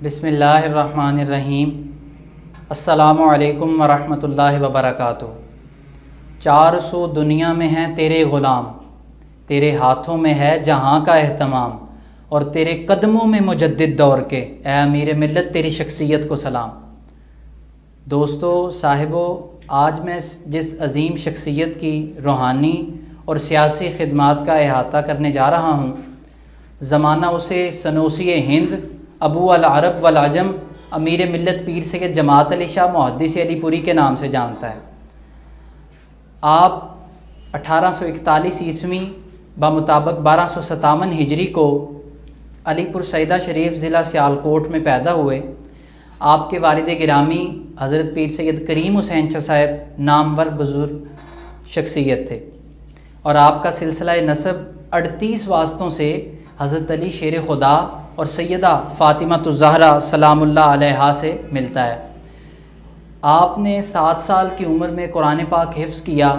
بسم اللہ الرحمن الرحیم۔ السلام علیکم ورحمۃ اللہ وبرکاتہ۔ 400 دنیا میں ہیں تیرے غلام، تیرے ہاتھوں میں ہے جہاں کا اہتمام، اور تیرے قدموں میں مجدد دور کے، اے امیر ملت تیری شخصیت کو سلام۔ دوستو، صاحبو، آج میں جس عظیم شخصیت کی روحانی اور سیاسی خدمات کا احاطہ کرنے جا رہا ہوں، زمانہ اسے سنوسی ہند، ابو العرب والعجم، امیر ملت پیر سید جماعت علی شاہ محدث علی پوری کے نام سے جانتا ہے۔ آپ 1841 عیسوی بمطابق 1257 ہجری کو علی پور سیدہ شریف ضلع سیالکوٹ میں پیدا ہوئے۔ آپ کے والد گرامی حضرت پیر سید کریم حسین شاہ صاحب نامور بزرگ شخصیت تھے، اور آپ کا سلسلہ نسب 38 واسطوں سے حضرت علی شیر خدا اور سیدہ فاطمہ الزہرا سلام اللہ علیہا سے ملتا ہے۔ آپ نے 7 سال کی عمر میں قرآن پاک حفظ کیا۔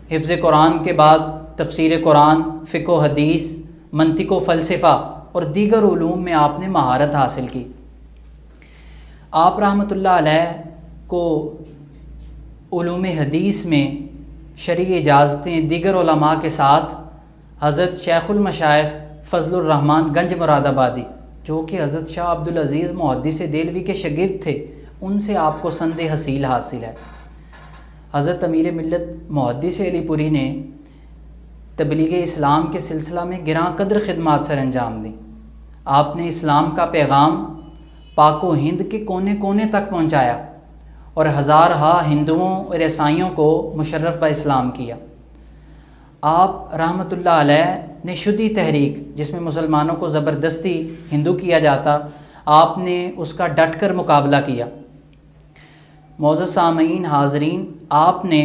حفظ قرآن کے بعد تفسیر قرآن، فقہ و حدیث، منطق و فلسفہ اور دیگر علوم میں آپ نے مہارت حاصل کی۔ آپ رحمۃ اللہ علیہ کو علوم حدیث میں شرعی اجازتیں دیگر علماء کے ساتھ حضرت شیخ المشائخ فضل الرحمن گنج مراد آبادی، جو کہ حضرت شاہ عبدالعزیز محدث دہلوی کے شاگرد تھے، ان سے آپ کو سند حصیل حاصل ہے۔ حضرت امیر ملت محدث علی پوری نے تبلیغ اسلام کے سلسلہ میں گراں قدر خدمات سر انجام دیں۔ آپ نے اسلام کا پیغام پاک و ہند کے کونے کونے تک پہنچایا اور ہزارہا ہندوؤں اور عیسائیوں کو مشرف با اسلام کیا۔ آپ رحمۃ اللہ علیہ نے شدی تحریک، جس میں مسلمانوں کو زبردستی ہندو کیا جاتا، آپ نے اس کا ڈٹ کر مقابلہ کیا۔ معزز سامعین، حاضرین، آپ نے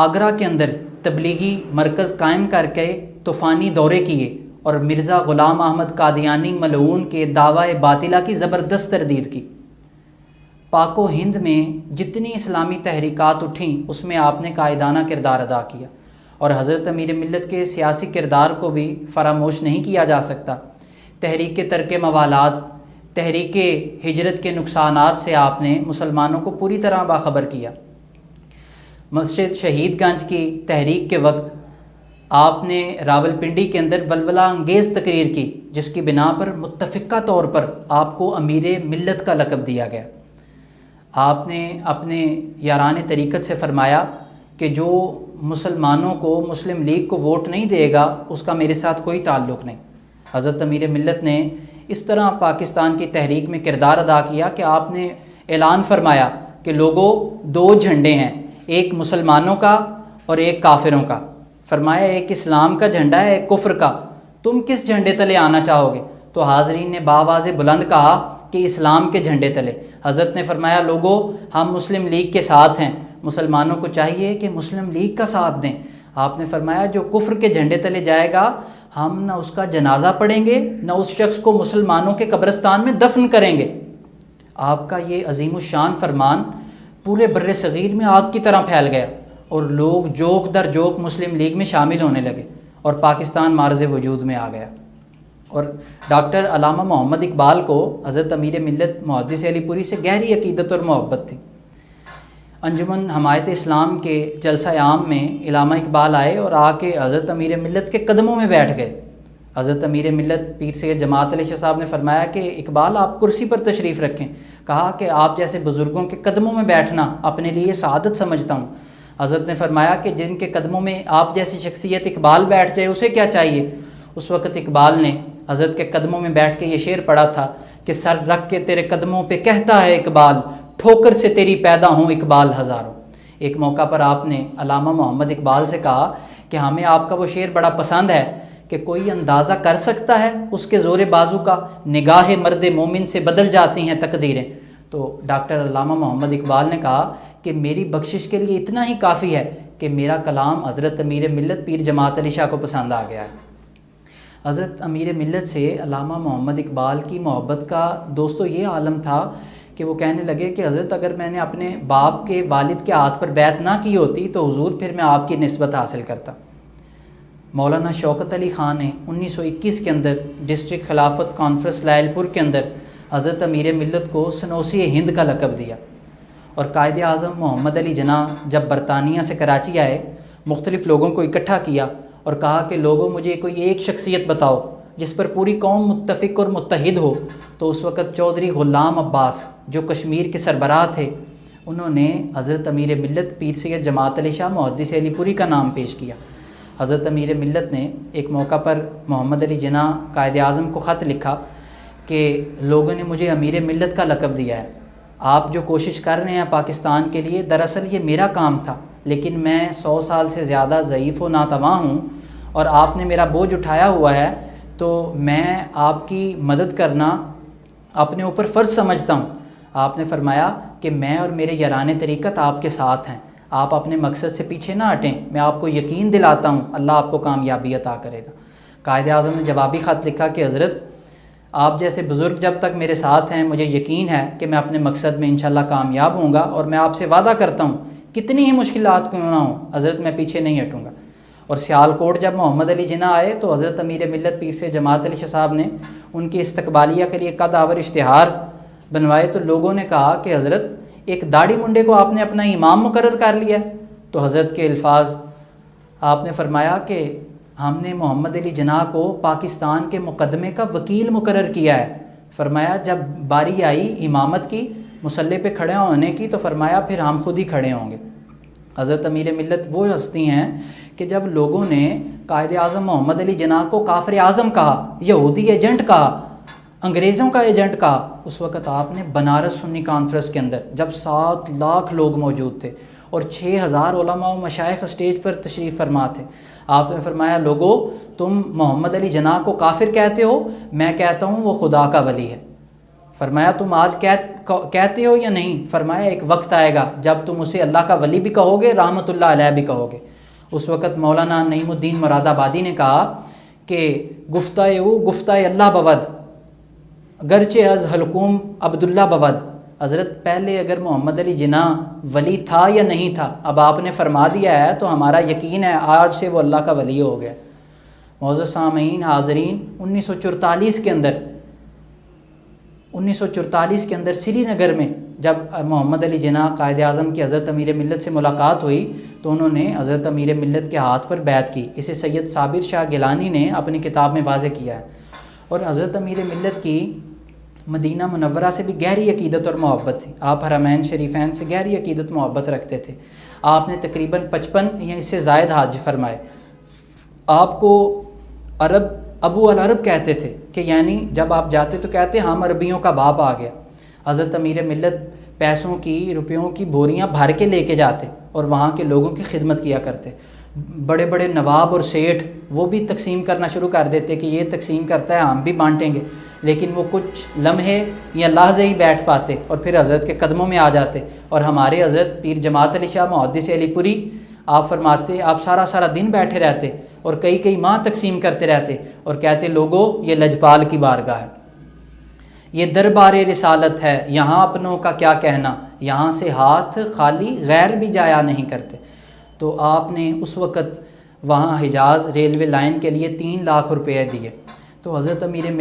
آگرہ کے اندر تبلیغی مرکز قائم کر کے طوفانی دورے کیے اور مرزا غلام احمد قادیانی ملعون کے دعوی باطلہ کی زبردست تردید کی۔ پاک و ہند میں جتنی اسلامی تحریکات اٹھیں، اس میں آپ نے قائدانہ کردار ادا کیا، اور حضرت امیر ملت کے سیاسی کردار کو بھی فراموش نہیں کیا جا سکتا۔ تحریک ترک موالات، تحریک ہجرت کے نقصانات سے آپ نے مسلمانوں کو پوری طرح باخبر کیا۔ مسجد شہید گنج کی تحریک کے وقت آپ نے راولپنڈی کے اندر ولولہ انگیز تقریر کی، جس کی بنا پر متفقہ طور پر آپ کو امیر ملت کا لقب دیا گیا۔ آپ نے اپنے یاران طریقت سے فرمایا کہ جو مسلمانوں کو مسلم لیگ کو ووٹ نہیں دے گا، اس کا میرے ساتھ کوئی تعلق نہیں۔ حضرت امیر ملت نے اس طرح پاکستان کی تحریک میں کردار ادا کیا کہ آپ نے اعلان فرمایا کہ لوگوں، 2 جھنڈے ہیں، ایک مسلمانوں کا اور ایک کافروں کا۔ فرمایا ایک اسلام کا جھنڈا ہے، ایک کفر کا، تم کس جھنڈے تلے آنا چاہو گے؟ تو حاضرین نے باواز بلند کہا کہ اسلام کے جھنڈے تلے۔ حضرت نے فرمایا لوگوں، ہم مسلم لیگ کے ساتھ ہیں، مسلمانوں کو چاہیے کہ مسلم لیگ کا ساتھ دیں۔ آپ نے فرمایا جو کفر کے جھنڈے تلے جائے گا، ہم نہ اس کا جنازہ پڑھیں گے، نہ اس شخص کو مسلمانوں کے قبرستان میں دفن کریں گے۔ آپ کا یہ عظیم الشان فرمان پورے بر صغیر میں آگ کی طرح پھیل گیا، اور لوگ جوک در جوک مسلم لیگ میں شامل ہونے لگے، اور پاکستان معرض وجود میں آ گیا۔ اور ڈاکٹر علامہ محمد اقبال کو حضرت امیر ملت محدث علی پوری سے گہری عقیدت اور محبت تھی۔ انجمن حمایت اسلام کے جلسہ عام میں علامہ اقبال آئے اور آ کے حضرت امیر ملت کے قدموں میں بیٹھ گئے۔ حضرت امیر ملت پیر سید جماعت علی شاہ صاحب نے فرمایا کہ اقبال آپ کرسی پر تشریف رکھیں۔ کہا کہ آپ جیسے بزرگوں کے قدموں میں بیٹھنا اپنے لیے سعادت سمجھتا ہوں۔ حضرت نے فرمایا کہ جن کے قدموں میں آپ جیسی شخصیت اقبال بیٹھ جائے، اسے کیا چاہیے؟ اس وقت اقبال نے حضرت کے قدموں میں بیٹھ کے یہ شعر پڑھا تھا کہ سر رکھ کے تیرے قدموں پہ کہتا ہے اقبال، ٹھوکر سے تیری پیدا ہوں اقبال ہزاروں۔ ایک موقع پر آپ نے علامہ محمد اقبال سے کہا کہ ہمیں آپ کا وہ شعر بڑا پسند ہے کہ کوئی اندازہ کر سکتا ہے اس کے زور بازو کا، نگاہ مرد مومن سے بدل جاتی ہیں تقدیریں۔ تو ڈاکٹر علامہ محمد اقبال نے کہا کہ میری بخشش کے لیے اتنا ہی کافی ہے کہ میرا کلام حضرت امیر ملت پیر جماعت علی شاہ کو پسند آ گیا ہے۔ حضرت امیر ملت سے علامہ محمد اقبال کی محبت کا دوستو یہ عالم تھا کہ وہ کہنے لگے کہ حضرت اگر میں نے اپنے باپ کے والد کے ہاتھ پر بیعت نہ کی ہوتی تو حضور پھر میں آپ کی نسبت حاصل کرتا۔ مولانا شوکت علی خان نے 1921 کے اندر ڈسٹرکٹ خلافت کانفرنس لائل پور کے اندر حضرت امیر ملت کو سنوسی ہند کا لقب دیا۔ اور قائد اعظم محمد علی جناح جب برطانیہ سے کراچی آئے، مختلف لوگوں کو اکٹھا کیا اور کہا کہ لوگوں مجھے کوئی ایک شخصیت بتاؤ جس پر پوری قوم متفق اور متحد ہو، تو اس وقت چودھری غلام عباس جو کشمیر کے سربراہ تھے، انہوں نے حضرت امیر ملت پیر سید جماعت علی شاہ محدث علی پوری کا نام پیش کیا۔ حضرت امیر ملت نے ایک موقع پر محمد علی جناح قائد اعظم کو خط لکھا کہ لوگوں نے مجھے امیر ملت کا لقب دیا ہے، آپ جو کوشش کر رہے ہیں پاکستان کے لیے، دراصل یہ میرا کام تھا، لیکن میں 100 سال سے زیادہ ضعیف و ناتواں ہوں اور آپ نے میرا بوجھ اٹھایا ہوا ہے، تو میں آپ کی مدد کرنا اپنے اوپر فرض سمجھتا ہوں۔ آپ نے فرمایا کہ میں اور میرے یاران طریقت آپ کے ساتھ ہیں، آپ اپنے مقصد سے پیچھے نہ ہٹیں، میں آپ کو یقین دلاتا ہوں اللہ آپ کو کامیابی عطا کرے گا۔ قائد اعظم نے جوابی خط لکھا کہ حضرت آپ جیسے بزرگ جب تک میرے ساتھ ہیں، مجھے یقین ہے کہ میں اپنے مقصد میں انشاءاللہ کامیاب ہوں گا، اور میں آپ سے وعدہ کرتا ہوں کتنی ہی مشکلات کیوں نہ ہوں حضرت میں پیچھے نہیں ہٹوں گا۔ اور سیالکوٹ جب محمد علی جناح آئے تو حضرت امیر ملت پیر سے جماعت علی شاہ صاحب نے ان کی استقبالیہ کے لیے قد آور اشتہار بنوائے، تو لوگوں نے کہا کہ حضرت ایک داڑھی منڈے کو آپ نے اپنا امام مقرر کر لیا ہے۔ تو حضرت کے الفاظ، آپ نے فرمایا کہ ہم نے محمد علی جناح کو پاکستان کے مقدمے کا وکیل مقرر کیا ہے۔ فرمایا جب باری آئی امامت کی، مصلی پہ کھڑے ہونے کی، تو فرمایا پھر ہم خود ہی کھڑے ہوں گے۔ حضرت امیر ملت وہ ہستی ہیں کہ جب لوگوں نے قائد اعظم محمد علی جناح کو کافر اعظم کہا، یہودی ایجنٹ کہا، انگریزوں کا ایجنٹ کہا، اس وقت آپ نے بنارس سنی کانفرنس کے اندر جب 7 لاکھ لوگ موجود تھے اور 6000 علماء و مشائخ اسٹیج پر تشریف فرما تھے، آپ نے فرمایا لوگو تم محمد علی جناح کو کافر کہتے ہو، میں کہتا ہوں وہ خدا کا ولی ہے۔ فرمایا تم آج کہتے ہو یا نہیں؟ فرمایا ایک وقت آئے گا جب تم اسے اللہ کا ولی بھی کہو گے، رحمت اللہ علیہ بھی کہو گے۔ اس وقت مولانا نعیم الدین مراد آبادی نے کہا کہ گفتہ او گفتہ اللہ بود، گرچہ از حلقوم عبداللہ بود۔ حضرت پہلے اگر محمد علی جناح ولی تھا یا نہیں تھا، اب آپ نے فرما دیا ہے تو ہمارا یقین ہے آج سے وہ اللہ کا ولی ہو گیا۔ معزز سامعین حاضرین، 1944 کے اندر سری نگر میں جب محمد علی جناح قائد اعظم کی حضرت امیر ملت سے ملاقات ہوئی تو انہوں نے حضرت امیر ملت کے ہاتھ پر بیعت کی۔ اسے سید صابر شاہ گیلانی نے اپنی کتاب میں واضح کیا ہے۔ اور حضرت امیر ملت کی مدینہ منورہ سے بھی گہری عقیدت اور محبت تھی، آپ حرمین شریفین سے گہری عقیدت محبت رکھتے تھے۔ آپ نے تقریباً 55 یا اس سے زائد حج فرمائے۔ آپ کو عرب ابو العرب کہتے تھے کہ یعنی جب آپ جاتے تو کہتے ہم عربیوں کا باپ آ گیا۔ حضرت امیر ملت پیسوں کی، روپیوں کی بوریاں بھر کے لے کے جاتے اور وہاں کے لوگوں کی خدمت کیا کرتے۔ بڑے بڑے نواب اور سیٹھ وہ بھی تقسیم کرنا شروع کر دیتے کہ یہ تقسیم کرتا ہے ہم بھی بانٹیں گے، لیکن وہ کچھ لمحے یا لحظے ہی بیٹھ پاتے اور پھر حضرت کے قدموں میں آ جاتے۔ اور ہمارے حضرت پیر جماعت علی شاہ محدث علی پوری آپ فرماتے آپ سارا دن بیٹھے رہتے اور کئی ماہ تقسیم کرتے رہتے اور کہتے لوگوں یہ لجپال کی بارگاہ ہے، یہ دربار رسالت ہے، یہاں اپنوں کا کیا کہنا، یہاں سے ہاتھ خالی غیر بھی جایا نہیں کرتے۔ تو آپ نے اس وقت وہاں حجاز ریلوے لائن کے لیے 3 لاکھ روپے دیے۔ تو حضرت امیر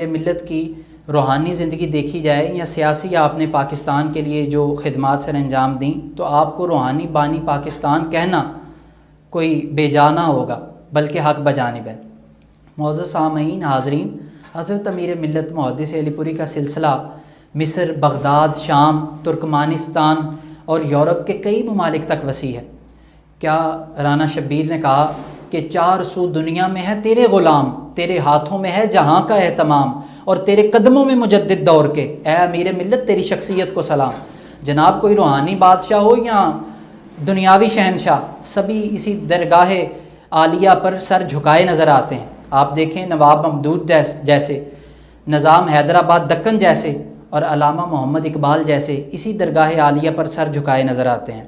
ملت کی روحانی زندگی دیکھی جائے یا سیاسی آپ نے پاکستان کے لیے جو خدمات سر انجام دیں، تو آپ کو روحانی بانی پاکستان کہنا کوئی بے جا نہ ہوگا بلکہ حق بجانب ہے۔ معزز سامعین حاضرین، حضرت امیر ملت محدث علی پوری کا سلسلہ مصر، بغداد، شام، ترکمانستان اور یورپ کے کئی ممالک تک وسیع ہے۔ کیا رانا شبیر نے کہا کہ 4 سو دنیا میں ہے تیرے غلام، تیرے ہاتھوں میں ہے جہاں کا اہتمام، اور تیرے قدموں میں مجدد دور کے، اے امیر ملت تیری شخصیت کو سلام۔ جناب کوئی روحانی بادشاہ ہو یا دنیاوی شہنشاہ، سبھی اسی درگاہ عالیہ پر سر جھکائے نظر آتے ہیں۔ آپ دیکھیں نواب ممدود جیسے، نظام حیدرآباد دکن جیسے اور علامہ محمد اقبال جیسے اسی درگاہ عالیہ پر سر جھکائے نظر آتے ہیں۔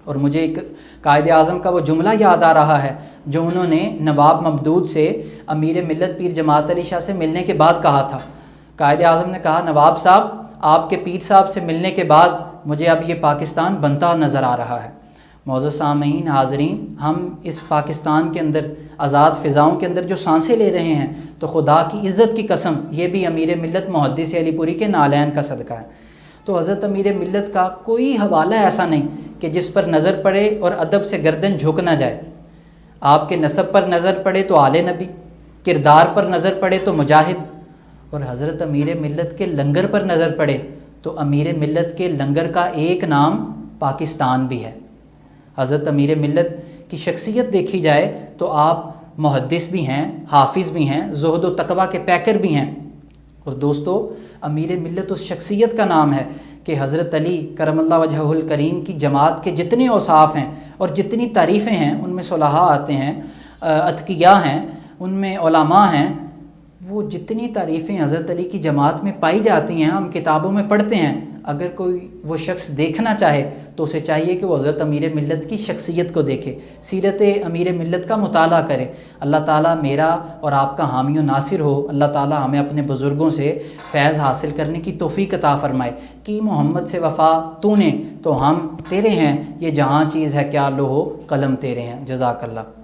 اور مجھے ایک قائد اعظم کا وہ جملہ یاد آ رہا ہے جو انہوں نے نواب ممدود سے امیر ملت پیر جماعت علی شاہ سے ملنے کے بعد کہا تھا۔ قائد اعظم نے کہا نواب صاحب آپ کے پیر صاحب سے ملنے کے بعد مجھے اب یہ پاکستان بنتا نظر آ رہا ہے۔ معزز سامعین، حاضرین، ہم اس پاکستان کے اندر آزاد فضاؤں کے اندر جو سانسیں لے رہے ہیں تو خدا کی عزت کی قسم یہ بھی امیر ملت محدث علی پوری کے نالین کا صدقہ ہے۔ تو حضرت امیر ملت کا کوئی حوالہ ایسا نہیں کہ جس پر نظر پڑے اور ادب سے گردن جھک نہ جائے۔ آپ کے نسب پر نظر پڑے تو آل نبی، کردار پر نظر پڑے تو مجاہد، اور حضرت امیر ملت کے لنگر پر نظر پڑے تو امیر ملت کے لنگر کا ایک نام پاکستان بھی ہے۔ حضرت امیر ملت کی شخصیت دیکھی جائے تو آپ محدث بھی ہیں، حافظ بھی ہیں، زہد و تقوی کے پیکر بھی ہیں۔ اور دوستو، امیر ملت اس شخصیت کا نام ہے کہ حضرت علی کرم اللہ وجہہ الکریم کی جماعت کے جتنے اوصاف ہیں اور جتنی تعریفیں ہیں، ان میں صلحاء آتے ہیں، اتقیاء ہیں، ان میں علماء ہیں، وہ جتنی تعریفیں حضرت علی کی جماعت میں پائی جاتی ہیں ہم کتابوں میں پڑھتے ہیں۔ اگر کوئی وہ شخص دیکھنا چاہے تو اسے چاہیے کہ وہ حضرت امیر ملت کی شخصیت کو دیکھے، سیرت امیر ملت کا مطالعہ کرے۔ اللہ تعالیٰ میرا اور آپ کا حامی و ناصر ہو۔ اللہ تعالیٰ ہمیں اپنے بزرگوں سے فیض حاصل کرنے کی توفیق عطا فرمائے کہ محمد سے وفا تو نے تو ہم تیرے ہیں، یہ جہاں چیز ہے کیا لوح و قلم تیرے ہیں۔ جزاک اللہ۔